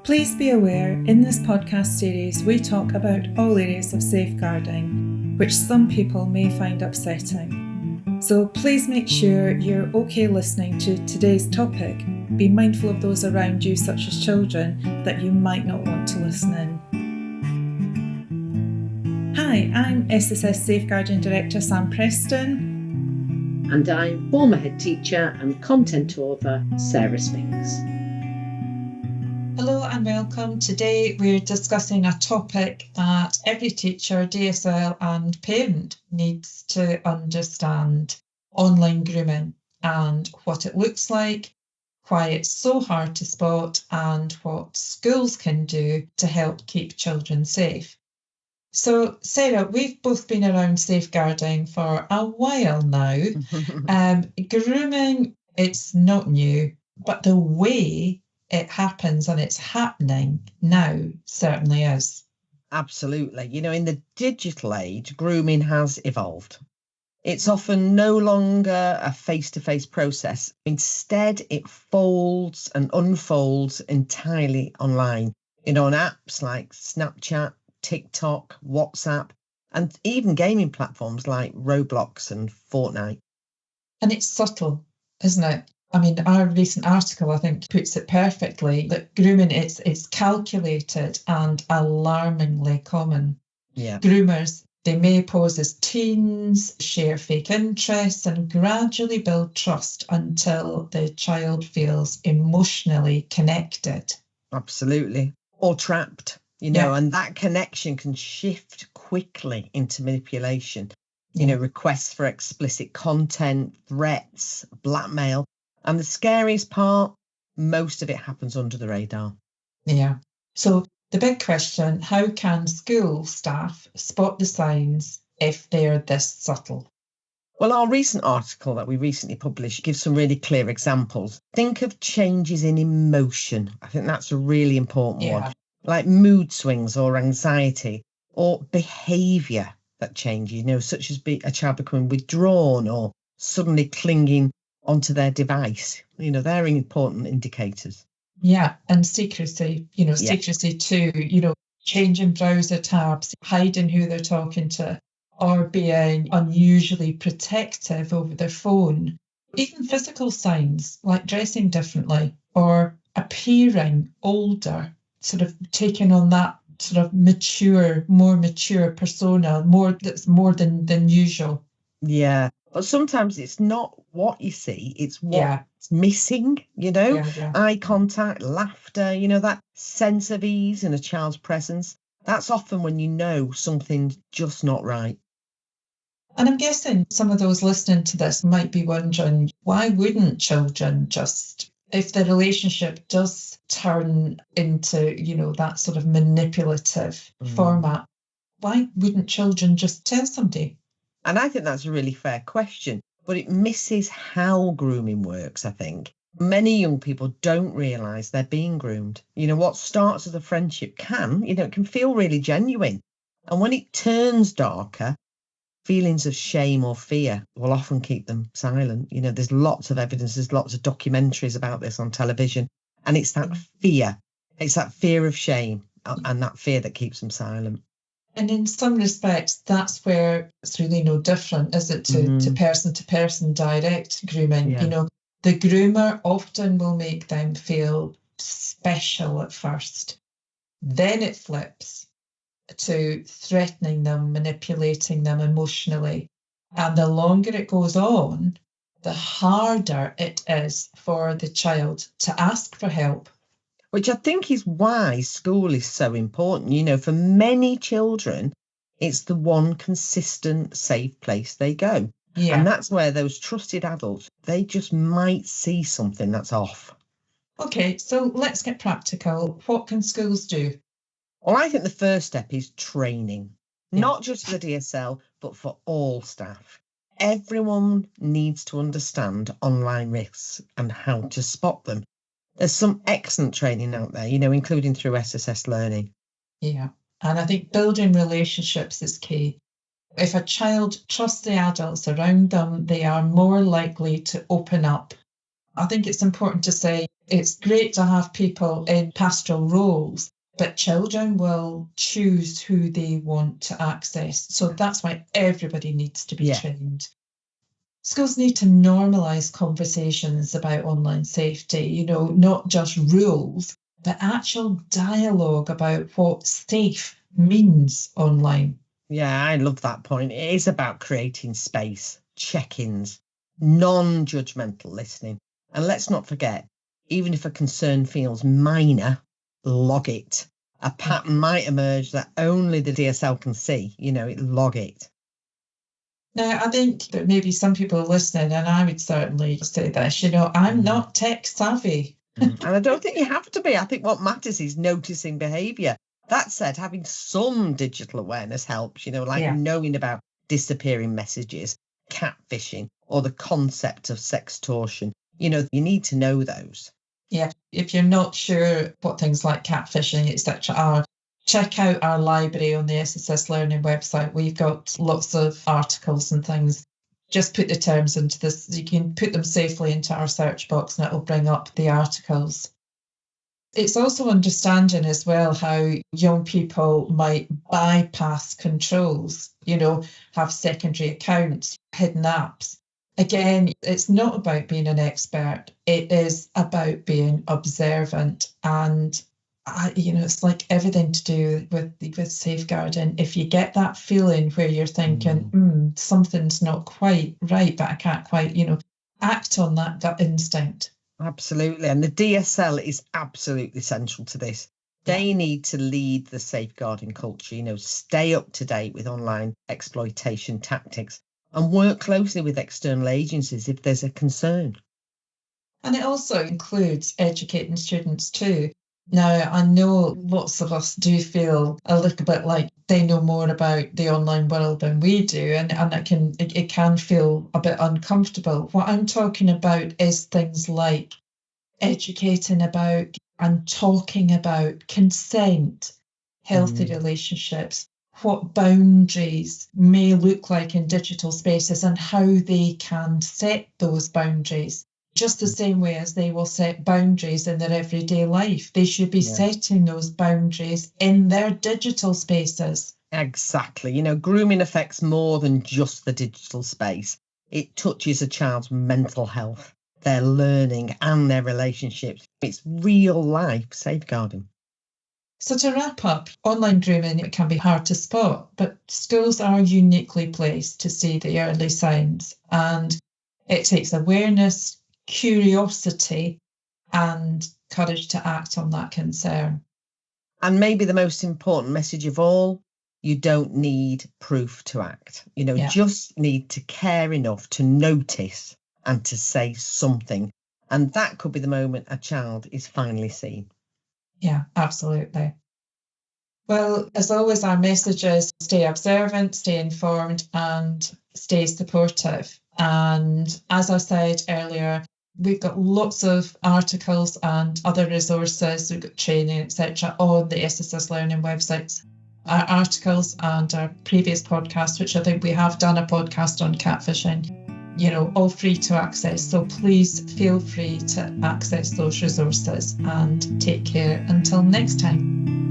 Please be aware, in this podcast series we talk about all areas of safeguarding, which some people may find upsetting. So please make sure you're okay listening to today's topic. Be mindful of those around you, such as children, that you might not want to listen in. Hi, I'm SSS Safeguarding Director Sam Preston. And I'm former head teacher and content author Sarah Spinks. Hello and welcome. Today we're discussing a topic that every teacher, DSL and parent needs to understand: online grooming and what it looks like, why it's so hard to spot, and what schools can do to help keep children safe. So, Sarah, we've both been around safeguarding for a while now. Grooming, it's not new, but the way it happens and it's happening now certainly is. Absolutely. You know, in the digital age, grooming has evolved. It's often no longer a face-to-face process. Instead, it folds and unfolds entirely online, on apps like Snapchat, TikTok, WhatsApp, and even gaming platforms like Roblox and Fortnite. And it's subtle, isn't it? I mean, our recent article, I think, puts it perfectly, that grooming, it's calculated and alarmingly common. Yeah. Groomers, they may pose as teens, share fake interests, and gradually build trust until the child feels emotionally connected. Absolutely. Or trapped, and that connection can shift quickly into manipulation. Requests for explicit content, threats, blackmail. And the scariest part, most of it happens under the radar. Yeah. So the big question, how can school staff spot the signs if they're this subtle? Well, our recent article that we recently published gives some really clear examples. Think of changes in emotion. I think that's a really important one. Like mood swings or anxiety or behaviour that changes, such as a child becoming withdrawn or suddenly clinging onto their device. They're important indicators. Yeah, and secrecy, secrecy too, changing browser tabs, hiding who they're talking to, or being unusually protective over their phone. Even physical signs like dressing differently or appearing older, sort of taking on that sort of more mature persona, that's more than usual. Yeah, but sometimes it's not what you see, it's what's missing, eye contact, laughter, that sense of ease in a child's presence. That's often when you know something's just not right. And I'm guessing some of those listening to this might be wondering, why wouldn't children just, if the relationship does turn into, that sort of manipulative format, why wouldn't children just tell somebody? And I think that's a really fair question, but it misses how grooming works, I think. Many young people don't realise they're being groomed. What starts as a friendship it can feel really genuine. And when it turns darker, feelings of shame or fear will often keep them silent. There's lots of evidence, there's lots of documentaries about this on television. And it's that fear. It's that fear of shame and that fear that keeps them silent. And in some respects, that's where it's really no different, is it, to person direct grooming? Yeah. The groomer often will make them feel special at first. Then it flips to threatening them, manipulating them emotionally. And the longer it goes on, the harder it is for the child to ask for help. Which I think is why school is so important. For many children, it's the one consistent, safe place they go. Yeah. And that's where those trusted adults, they just might see something that's off. Okay, so let's get practical. What can schools do? Well, I think the first step is training, not just for the DSL, but for all staff. Everyone needs to understand online risks and how to spot them. There's some excellent training out there, including through SSS Learning. Yeah, and I think building relationships is key. If a child trusts the adults around them, they are more likely to open up. I think it's important to say It's great to have people in pastoral roles, but children will choose who they want to access. So that's why everybody needs to be trained. Schools need to normalise conversations about online safety, not just rules, but actual dialogue about what safe means online. Yeah, I love that point. It is about creating space, check-ins, non-judgmental listening. And let's not forget, even if a concern feels minor, log it. A pattern might emerge that only the DSL can see, log it. Now, I think that maybe some people are listening, and I would certainly say this, I'm not tech savvy. And I don't think you have to be. I think what matters is noticing behaviour. That said, having some digital awareness helps, knowing about disappearing messages, catfishing, or the concept of sextortion. You need to know those. Yeah, if you're not sure what things like catfishing, etc. are, check out our library on the SSS Learning website. We've got lots of articles and things. Just put the terms into this. You can put them safely into our search box and it will bring up the articles. It's also understanding as well how young people might bypass controls, have secondary accounts, hidden apps. Again, it's not about being an expert. It is about being observant. And, it's like everything to do with safeguarding. If you get that feeling where you're thinking, something's not quite right, but I can't quite, act on that instinct. Absolutely. And the DSL is absolutely central to this. They need to lead the safeguarding culture, stay up to date with online exploitation tactics and work closely with external agencies if there's a concern. And it also includes educating students too. Now, I know lots of us do feel a little bit like they know more about the online world than we do, and it can feel a bit uncomfortable. What I'm talking about is things like educating about and talking about consent, healthy relationships, what boundaries may look like in digital spaces and how they can set those boundaries. Just the same way as they will set boundaries in their everyday life. They should be setting those boundaries in their digital spaces. Exactly. Grooming affects more than just the digital space. It touches a child's mental health, their learning and their relationships. It's real life safeguarding. So to wrap up, online grooming, it can be hard to spot, but schools are uniquely placed to see the early signs. And it takes awareness, curiosity, and courage to act on that concern. And maybe the most important message of all, you don't need proof to act. Just need to care enough to notice and to say something. And that could be the moment a child is finally seen. Yeah, absolutely. Well, as always, our message is stay observant, stay informed, and stay supportive. And as I said earlier, we've got lots of articles and other resources. We've got training, etc., on the SSS Learning websites. Our articles and our previous podcast, which I think we have done a podcast on catfishing, all free to access. So please feel free to access those resources and take care until next time.